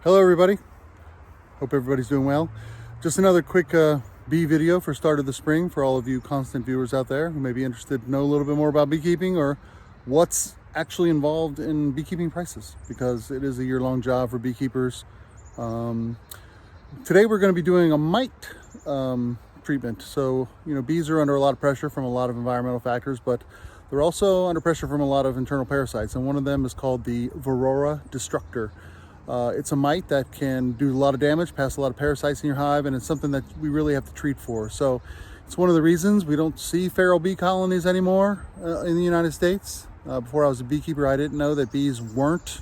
Hello everybody, hope everybody's doing well. Just another quick bee video for start of the spring for all of you constant viewers out there who may be interested to know a little bit more about beekeeping or what's actually involved in beekeeping prices, because it is a year-long job for beekeepers. Today we're going to be doing a mite treatment. So, bees are under a lot of pressure from a lot of environmental factors, but they're also under pressure from a lot of internal parasites, and one of them is called the Varroa destructor. It's a mite that can do a lot of damage, pass a lot of parasites in your hive, and it's something that we really have to treat for. So it's one of the reasons we don't see feral bee colonies anymore in the United States. Before I was a beekeeper, I didn't know that bees weren't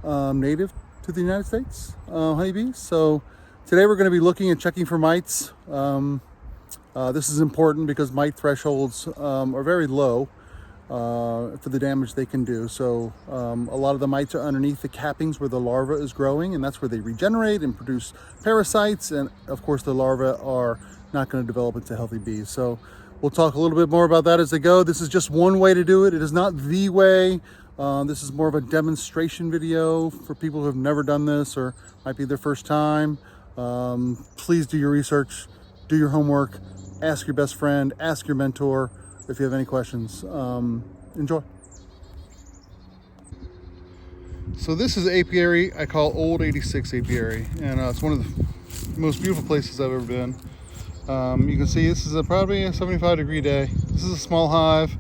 native to the United States, honeybees. So today we're going to be looking and checking for mites. This is important because mite thresholds are very low for the damage they can do. So a lot of the mites are underneath the cappings where the larva is growing, and that's where they regenerate and produce parasites. And of course the larvae are not going to develop into healthy bees. So we'll talk a little bit more about that as they go. This is just one way to do it. It is not the way. This is more of a demonstration video for people who have never done this or might be their first time. Please do your research, do your homework, ask your best friend, ask your mentor if you have any questions. Enjoy. So this is apiary I call Old 86 Apiary, and it's one of the most beautiful places I've ever been. You can see this is probably a 75-degree day. This is a small hive.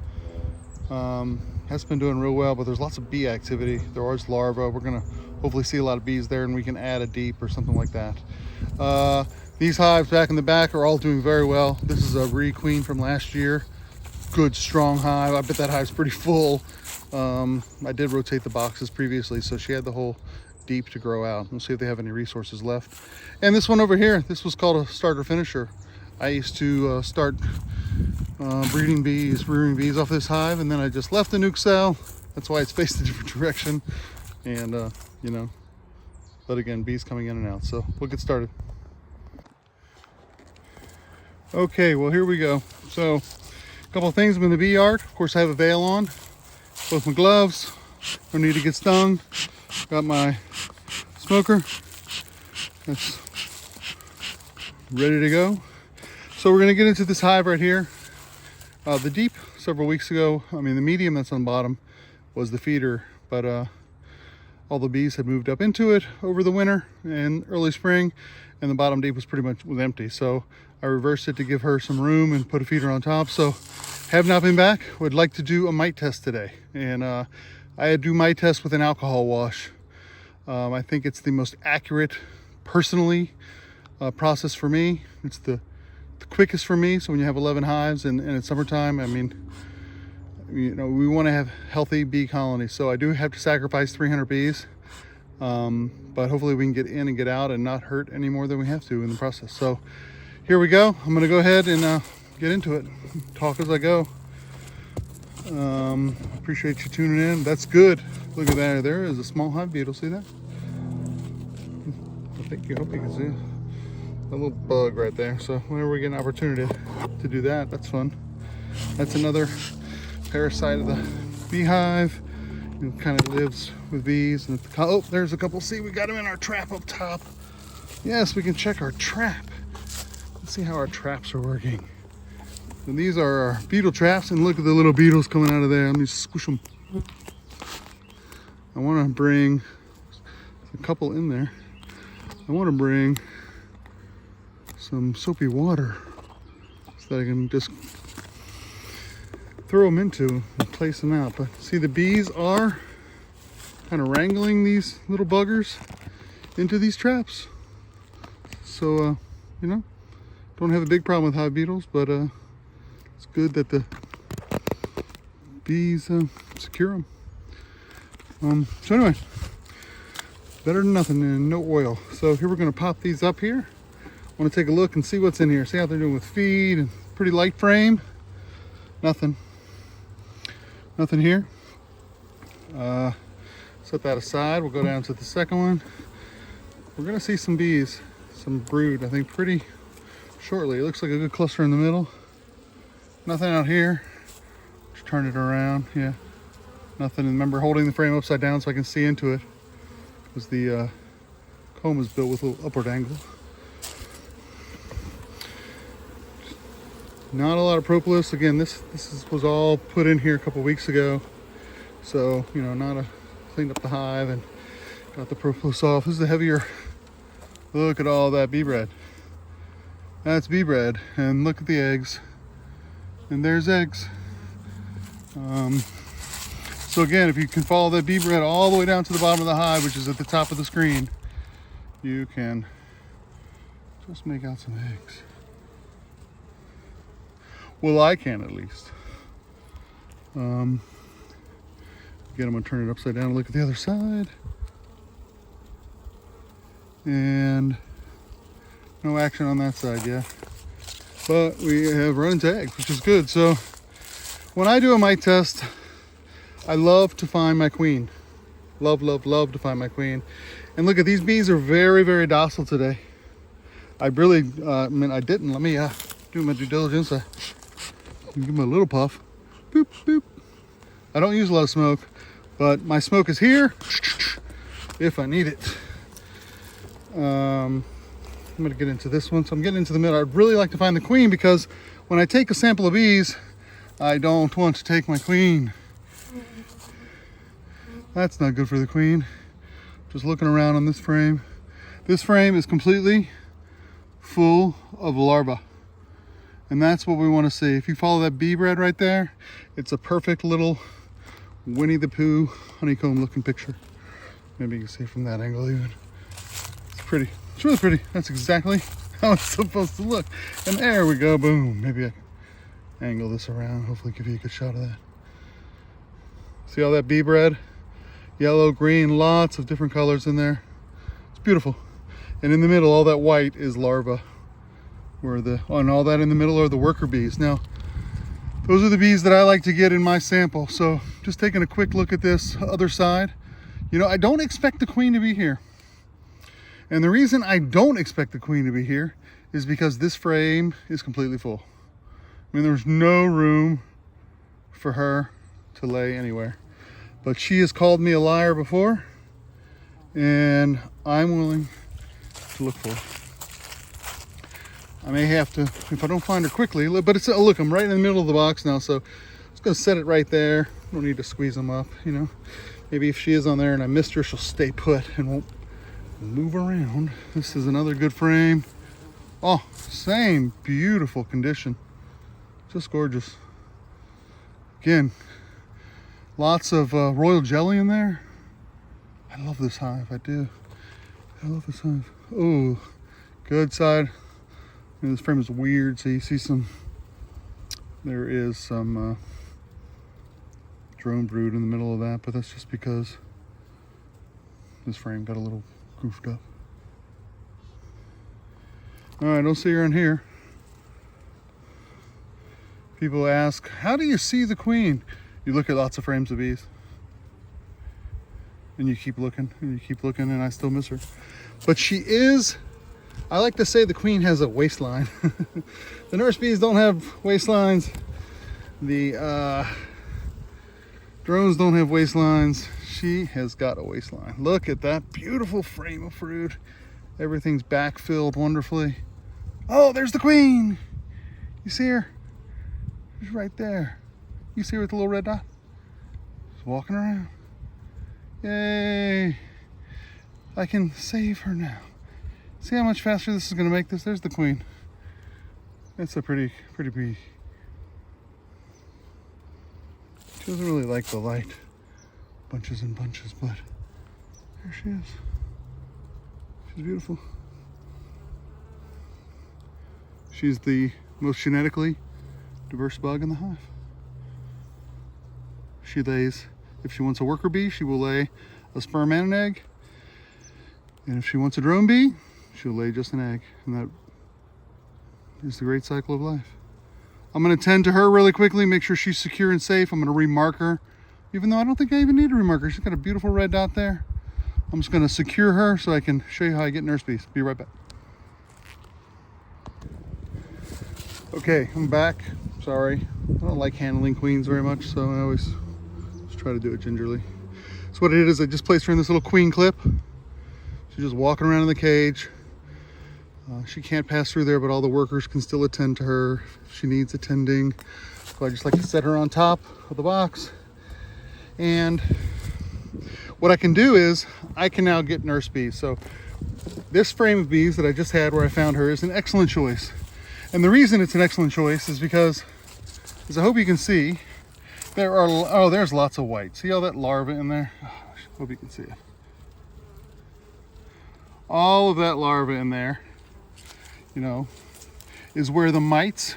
Has been doing real well, but there's lots of bee activity. There are larvae. We're gonna hopefully see a lot of bees there, and we can add a deep or something like that. These hives back in the back are all doing very well. This is a re-queen from last year. Good strong hive. I bet that hive's pretty full. I did rotate the boxes previously, so she had the whole deep to grow out. We'll see if they have any resources left. And this one over here, this was called a starter finisher. I used to start rearing bees off this hive, and then I just left the nuke cell. That's why it's faced a different direction. And but again, bees coming in and out. So we'll get started. Okay, well, here we go. So a couple of things. I'm in the bee yard. Of course, I have a veil on, both my gloves. Don't need to get stung. Got my smoker. That's ready to go. So we're gonna get into this hive right here. The deep several weeks ago, the medium that's on the bottom was the feeder, but all the bees had moved up into it over the winter and early spring, and the bottom deep was pretty much empty. So I reversed it to give her some room and put a feeder on top. So have not been back. Would like to do a mite test today, and I do mite test with an alcohol wash. I think it's the most accurate, personally, process for me. It's the quickest for me. So when you have 11 hives and it's summertime, we want to have healthy bee colonies. So I do have to sacrifice 300 bees, but hopefully we can get in and get out and not hurt any more than we have to in the process. So here we go. I'm going to go ahead and get into it. Talk as I go. Appreciate you tuning in. That's good. Look at that. There is a small hive beetle. See that? I hope you can see it. A little bug right there. So whenever we get an opportunity to do that, that's fun. That's another parasite of the beehive. It kind of lives with bees. And oh, there's a couple. See, we got them in our trap up top. Yes, we can check our trap. Let's see how our traps are working. And these are our beetle traps, and look at the little beetles coming out of there. Let me squish them. I want to bring a couple in there. I want to bring some soapy water so that I can just throw them into and place them out. But see, the bees are kind of wrangling these little buggers into these traps. So, don't have a big problem with hive beetles, but it's good that the bees secure them. So anyway, better than nothing and no oil. So here we're going to pop these up here. I want to take a look and see what's in here. See how they're doing with feed and pretty light frame. Nothing here. Set that aside. We'll go down to the second one. We're going to see some bees, some brood, I think pretty shortly. It looks like a good cluster in the middle. Nothing out here. Just turn it around. Yeah, nothing. And remember, holding the frame upside down so I can see into it, because the comb is built with a little upward angle. Not a lot of propolis. Again, this was all put in here a couple weeks ago. So, you know, cleaned up the hive and got the propolis off. This is the heavier. Look at all that bee bread. That's bee bread. And look at the eggs. And there's eggs. So again, if you can follow that bee bread all the way down to the bottom of the hive, which is at the top of the screen, you can just make out some eggs. Well, I can at least. Again, I'm gonna turn it upside down and look at the other side. And no action on that side yet. But we have run into eggs, which is good. So when I do a mite test, I love to find my queen. Love, love, love to find my queen. And look at these bees are very, very docile today. I really, I didn't. Let me do my due diligence. Give them a little puff. Boop, boop. I don't use a lot of smoke, but my smoke is here if I need it. I'm going to get into this one. So I'm getting into the middle. I'd really like to find the queen because when I take a sample of bees, I don't want to take my queen. That's not good for the queen. Just looking around on this frame. This frame is completely full of larvae. And that's what we want to see. If you follow that bee bread right there, it's a perfect little Winnie the Pooh honeycomb looking picture. Maybe you can see it from that angle even. It's pretty. It's really pretty. That's exactly how it's supposed to look. And there we go. Boom. Maybe I can angle this around. Hopefully give you a good shot of that. See all that bee bread? Yellow, green, lots of different colors in there. It's beautiful. And in the middle, all that white is larvae. And all that in the middle are the worker bees. Now, those are the bees that I like to get in my sample. So just taking a quick look at this other side. You know, I don't expect the queen to be here. And the reason I don't expect the queen to be here is because this frame is completely full. I mean, there's no room for her to lay anywhere. But she has called me a liar before, and I'm willing to look for her. I may have to, if I don't find her quickly, but it's, look, I'm right in the middle of the box now, so I'm just gonna set it right there. Don't need to squeeze them up, you know. Maybe if she is on there and I missed her, she'll stay put and won't move around. This is another good frame. Oh, same beautiful condition. Just gorgeous. Again, lots of royal jelly in there. I love this hive, I do. I love this hive. Oh, good side. And this frame is weird, so you see there is some drone brood in the middle of that, but that's just because this frame got a little goofed up. All right, don't see her in here. People ask, how do you see the queen? You look at lots of frames of bees. And you keep looking, and you keep looking, and I still miss her. But she is, I like to say the queen has a waistline. The nurse bees don't have waistlines. The drones don't have waistlines. She has got a waistline. Look at that beautiful frame of fruit. Everything's backfilled wonderfully. Oh, there's the queen. You see her? She's right there. You see her with the little red dot? She's walking around. Yay. I can save her now. See how much faster this is going to make this? There's the queen. That's a pretty bee. She doesn't really like the light. Bunches and bunches, but there she is. She's beautiful. She's the most genetically diverse bug in the hive. She lays, if she wants a worker bee, she will lay a sperm and an egg. And if she wants a drone bee, she'll lay just an egg. And that is the great cycle of life. I'm going to tend to her really quickly, make sure she's secure and safe. I'm going to remark her, even though I don't think I even need to remark her. She's got a beautiful red dot there. I'm just going to secure her so I can show you how I get nurse bees. Be right back. Okay, I'm back. Sorry, I don't like handling queens very much, so I always just try to do it gingerly. So what it is, I just placed her in this little queen clip. She's just walking around in the cage. She can't pass through there, but all the workers can still attend to her if she needs attending. So I just like to set her on top of the box. And what I can do is I can now get nurse bees. So this frame of bees that I just had where I found her is an excellent choice. And the reason it's an excellent choice is because, as I hope you can see, there are, oh, there's lots of white. See all that larva in there? Oh, I hope you can see it. All of that larva in there, you know, is where the mites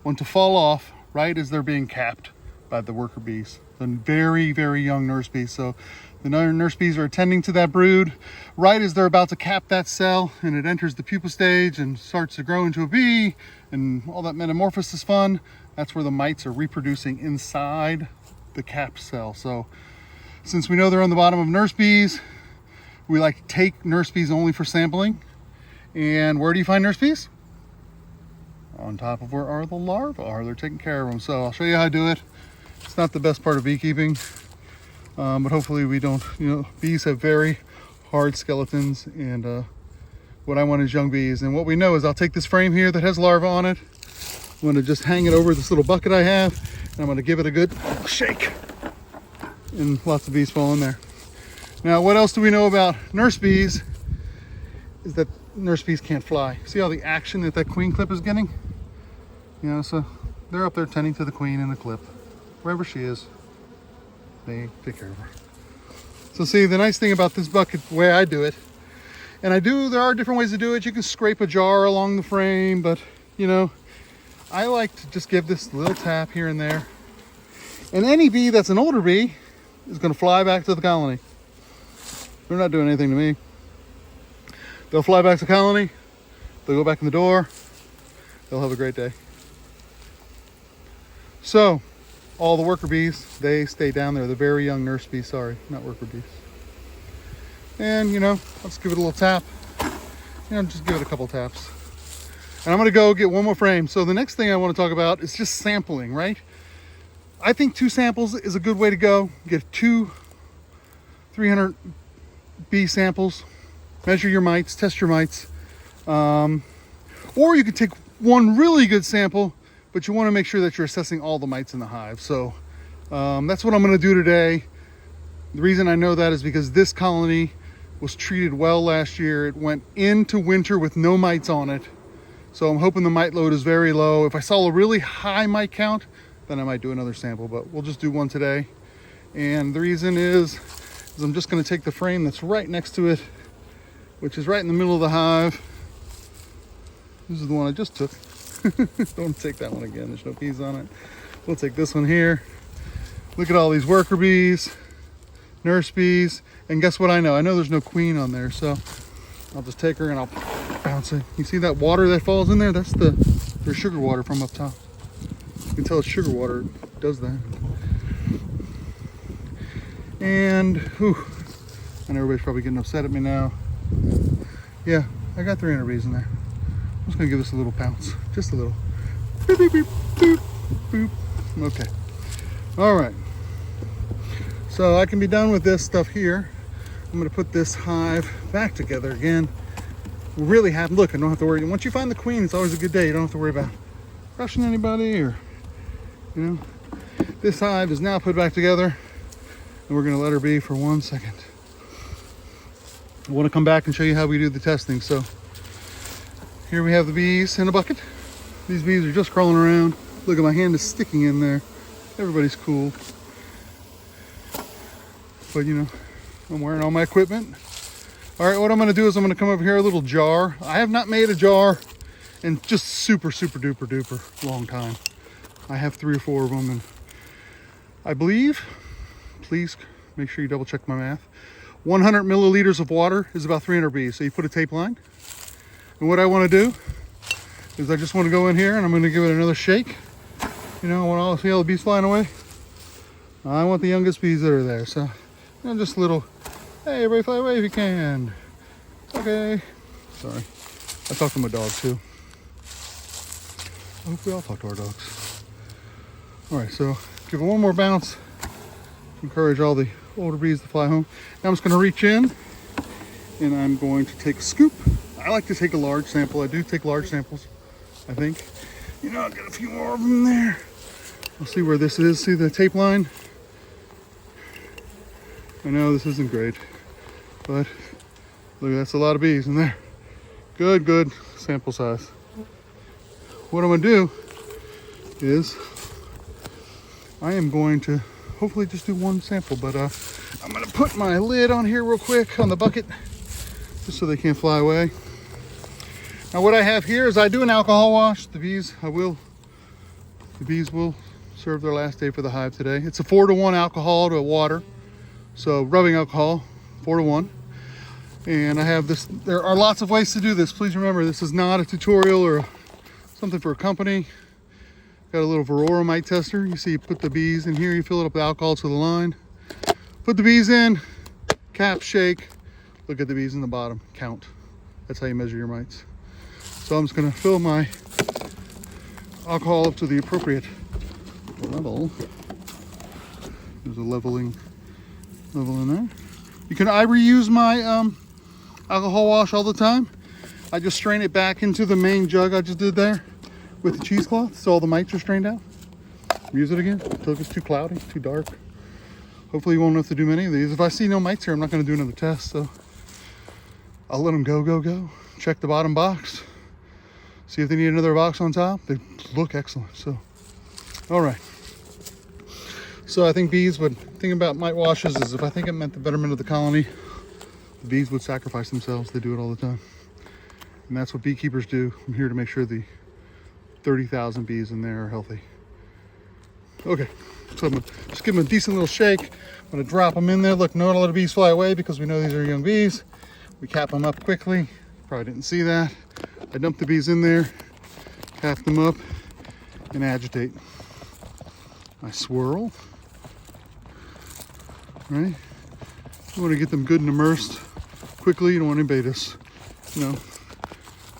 want to fall off right as they're being capped by the worker bees. The very, very young nurse bees. So the nurse bees are attending to that brood right as they're about to cap that cell, and it enters the pupa stage and starts to grow into a bee, and all that metamorphosis fun. That's where the mites are reproducing inside the capped cell. So since we know they're on the bottom of nurse bees, we like to take nurse bees only for sampling. And where do you find nurse bees? On top of where are the larvae are. They're taking care of them. So I'll show you how I do it. It's not the best part of beekeeping, but hopefully we don't, you know, bees have very hard skeletons, and what I want is young bees. And what we know is I'll take this frame here that has larvae on it. I'm gonna just hang it over this little bucket I have, and I'm gonna give it a good shake, and lots of bees fall in there. Now, what else do we know about nurse bees is that nurse bees can't fly. See all the action that queen clip is getting? You know, so they're up there tending to the queen in the clip. Wherever she is, they take care of her. So see, the nice thing about this bucket, the way I do it, and there are different ways to do it. You can scrape a jar along the frame, but you know, I like to just give this little tap here and there. And any bee that's an older bee is gonna fly back to the colony. They're not doing anything to me. They'll fly back to the colony, they'll go back in the door, they'll have a great day. So, all the worker bees, they stay down there. The very young nurse bees, sorry, not worker bees. And, you know, let's give it a little tap. You know, just give it a couple taps. And I'm gonna go get one more frame. So the next thing I wanna talk about is just sampling, right? I think 2 samples is a good way to go. Get 2 300 bee samples, measure your mites, test your mites. Or you could take one really good sample, but you want to make sure that you're assessing all the mites in the hive. So that's what I'm going to do today. The reason I know that is because this colony was treated well last year. It went into winter with no mites on it. So I'm hoping the mite load is very low. If I saw a really high mite count, then I might do another sample, but we'll just do one today. And the reason is I'm just going to take the frame that's right next to it, which is right in the middle of the hive. This is the one I just took. Don't take that one again, there's no bees on it. We'll take this one here. Look at all these worker bees, nurse bees, and guess what I know? I know there's no queen on there, so I'll just take her and I'll bounce it. You see that water that falls in there? That's there's sugar water from up top. You can tell it's sugar water, it does that. And, whew, and everybody's probably getting upset at me now. Yeah, I got 300 bees in there. I'm just gonna give this a little pounce, just a little. Beep, beep, beep, boop, boop. Okay, all right. So I can be done with this stuff here. I'm gonna put this hive back together again. Really happy, look, I don't have to worry. Once you find the queen, it's always a good day. You don't have to worry about crushing anybody or, you know. This hive is now put back together, and we're gonna let her be for 1 second. I want to come back and show you how we do the testing. So here we have the bees in a bucket. These bees are just crawling around. Look at my hand is sticking in there. Everybody's cool. But you know, I'm wearing all my equipment. All right, what I'm gonna do is I'm gonna come over here, a little jar. I have not made a jar in just super duper long time. I have 3 or 4 of them, and I believe, please make sure you double check my math, 100 milliliters of water is about 300 bees. So you put a tape line. And what I want to do is I just want to go in here and I'm going to give it another shake. You know, I want to see all the bees flying away. I want the youngest bees that are there. So, you know, just a little, hey, everybody fly away if you can. Okay. Sorry. I talk to my dog too. I hope we all talk to our dogs. All right, so give it one more bounce. Encourage all the older bees to fly home. Now I'm just going to reach in and I'm going to take a scoop. I like to take a large sample. I do take large samples, I think. You know, I'll get a few more of them there. I'll see where this is. See the tape line? I know this isn't great, but look, that's a lot of bees in there. Good sample size. What I'm gonna do is I am going to hopefully just do one sample, but I'm gonna put my lid on here real quick on the bucket just so they can't fly away. Now what I have here is I do an alcohol wash. The bees will serve their last day for the hive today. It's a 4-to-1 alcohol to water. So rubbing alcohol, 4-to-1. And I have this, there are lots of ways to do this. Please remember, this is not a tutorial or something for a company. Got a little Varroa mite tester. You see, you put the bees in here, you fill it up with alcohol to the line. Put the bees in, cap, shake. Look at the bees in the bottom, count. That's how you measure your mites. So I'm just gonna fill my alcohol up to the appropriate level. There's a level in there. I reuse my alcohol wash all the time. I just strain it back into the main jug I just did there with the cheesecloth, so all the mites are strained out. Use it again until it's too cloudy, too dark. Hopefully you won't have to do many of these. If I see no mites here, I'm not going to do another test, so I'll let them go. Check the bottom box. See if they need another box on top. They look excellent, so. All right. So I think bees would, think about mite washes is if I think it meant the betterment of the colony, the bees would sacrifice themselves. They do it all the time. And that's what beekeepers do. I'm here to make sure the 30,000 bees in there are healthy. Okay, so I'm gonna just give them a decent little shake. I'm gonna drop them in there. Look, not a lot of bees fly away because we know these are young bees. We cap them up quickly. Probably didn't see that. I dump the bees in there, cap them up, and agitate. I swirl, right? You want to get them good and immersed quickly. You don't want anybody to, you know, you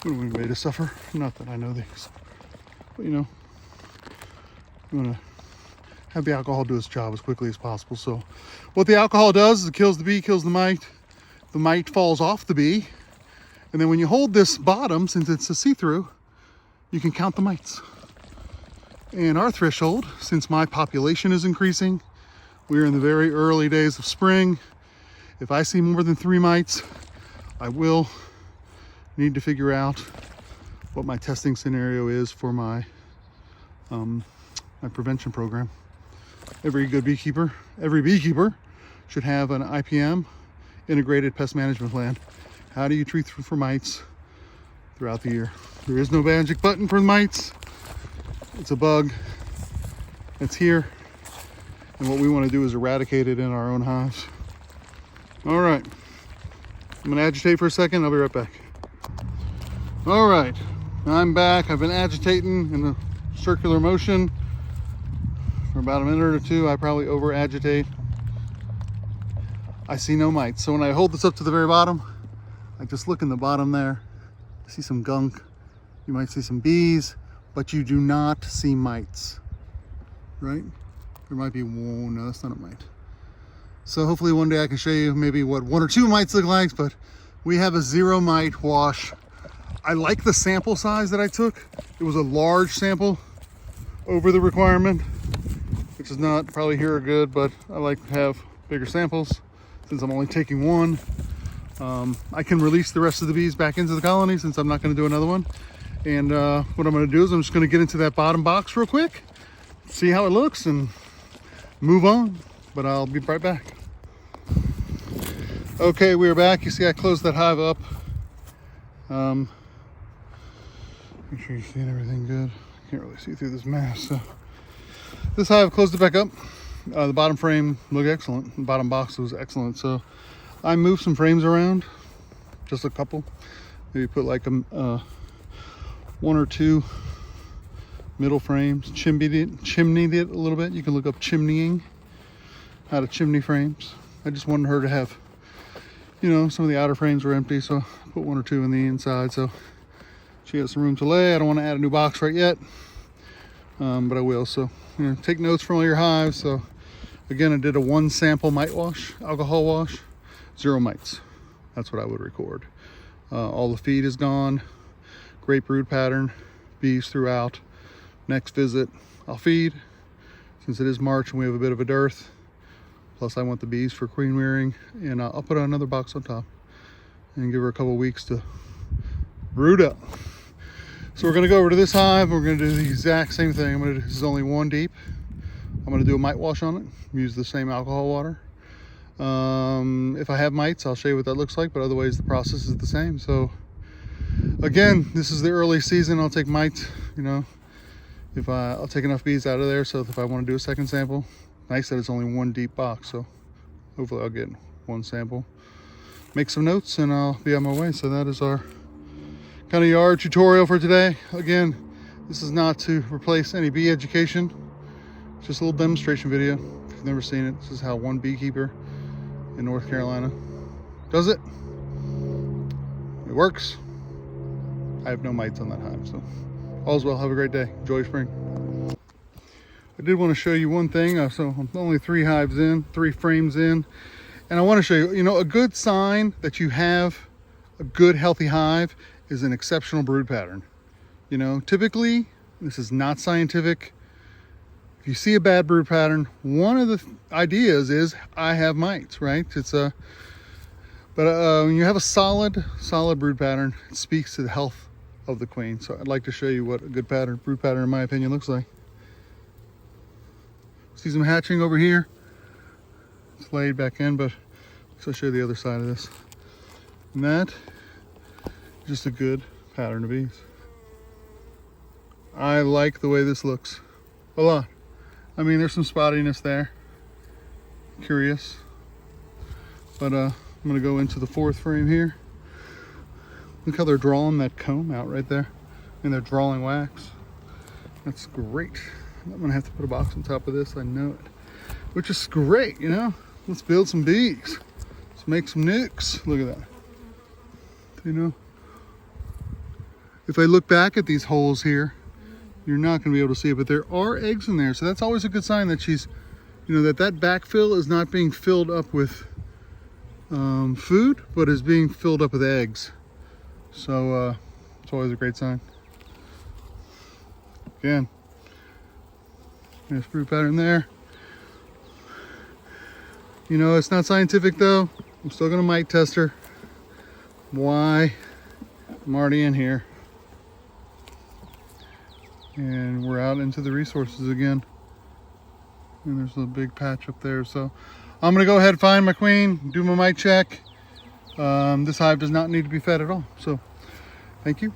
don't want anybody to suffer. Not that I know these, but you know, you want to have the alcohol do its job as quickly as possible. So what the alcohol does is it kills the bee, kills the mite. The mite falls off the bee. And then when you hold this bottom, since it's a see-through, you can count the mites. And our threshold, since my population is increasing, we're in the very early days of spring. If I see more than 3 mites, I will need to figure out what my testing scenario is for my my prevention program. Every beekeeper should have an IPM, integrated pest management plan. How do you treat for mites throughout the year? There is no magic button for mites. It's a bug. It's here. And what we want to do is eradicate it in our own hives. All right. I'm going to agitate for a second. I'll be right back. All right. I'm back. I've been agitating in a circular motion for about a minute or two. I probably over agitate. I see no mites. So when I hold this up to the very bottom, I just look in the bottom there. I see some gunk. You might see some bees, but you do not see mites, right? There might be one. No, that's not a mite. So hopefully one day I can show you maybe what 1 or 2 mites look like, but we have a 0 mite wash. I like the sample size that I took. It was a large sample over the requirement, which is not probably here or good, but I like to have bigger samples since I'm only taking 1. I can release the rest of the bees back into the colony since I'm not going to do another one. And what I'm going to do is I'm just going to get into that bottom box real quick, see how it looks, and move on. But I'll be right back. Okay, we're back. You see I closed that hive up. Make sure you're seeing everything good. Can't really see through this mask. So this hive, closed it back up. The bottom frame looked excellent. The bottom box was excellent. So I moved some frames around, just a couple. Maybe put like a 1 or 2 middle frames. Chimneyed it a little bit. You can look up chimneying, how to chimney frames. I just wanted her to have, you know, some of the outer frames were empty, so I put 1 or 2 in the inside. So she has some room to lay. I don't want to add a new box right yet, but I will. So, you know, take notes from all your hives. So again, I did a 1 sample mite wash, alcohol wash, 0 mites. That's what I would record. All the feed is gone. Great brood pattern. Bees throughout. Next visit, I'll feed. Since it is March and we have a bit of a dearth. Plus I want the bees for queen rearing, and I'll put another box on top and give her a couple weeks to brood up. So we're gonna go over to this hive. We're gonna do the exact same thing. This is only 1 deep. I'm gonna do a mite wash on it. Use the same alcohol water. If I have mites, I'll show you what that looks like, but otherwise the process is the same. So again, this is the early season. I'll take mites, you know, if I'll take enough bees out of there. So if I want to do a second sample, nice that it's only 1 deep box. So hopefully I'll get 1 sample, make some notes, and I'll be on my way. So that is our kind of yard tutorial for today. Again, this is not to replace any bee education. It's just a little demonstration video. If you've never seen it, this is how one beekeeper in North Carolina does it. It works. I have no mites on that hive, so all's well. Have a great day. Enjoy spring. I did want to show you one thing. So I'm only 3 hives in, 3 frames in, and I want to show you, you know, a good sign that you have a good healthy hive is an exceptional brood pattern. You know, typically, this is not scientific. If you see a bad brood pattern, one of the ideas is I have mites, right? But when you have a solid brood pattern, it speaks to the health of the queen. So I'd like to show you what a good brood pattern, in my opinion, looks like. See some hatching over here. It's laid back in, but I'll show you the other side of this. And that, just a good pattern of bees. I like the way this looks a lot. I mean, there's some spottiness there. Curious. But I'm gonna go into the 4th frame here. Look how they're drawing that comb out right there. And they're drawing wax. That's great. I'm gonna have to put a box on top of this, I know it. Which is great, you know? Let's build some bees. Let's make some nukes. Look at that. You know? If I look back at these holes here, you're not going to be able to see it, but there are eggs in there. So that's always a good sign that she's, you know, that backfill is not being filled up with food, but is being filled up with eggs. So it's always a great sign. Again, there's brood pattern there. You know, it's not scientific though. I'm still going to mite test her. Why? I'm already in here. And we're out into the resources again. And there's a big patch up there. So I'm gonna go ahead and find my queen, do my mite check. This hive does not need to be fed at all. So thank you.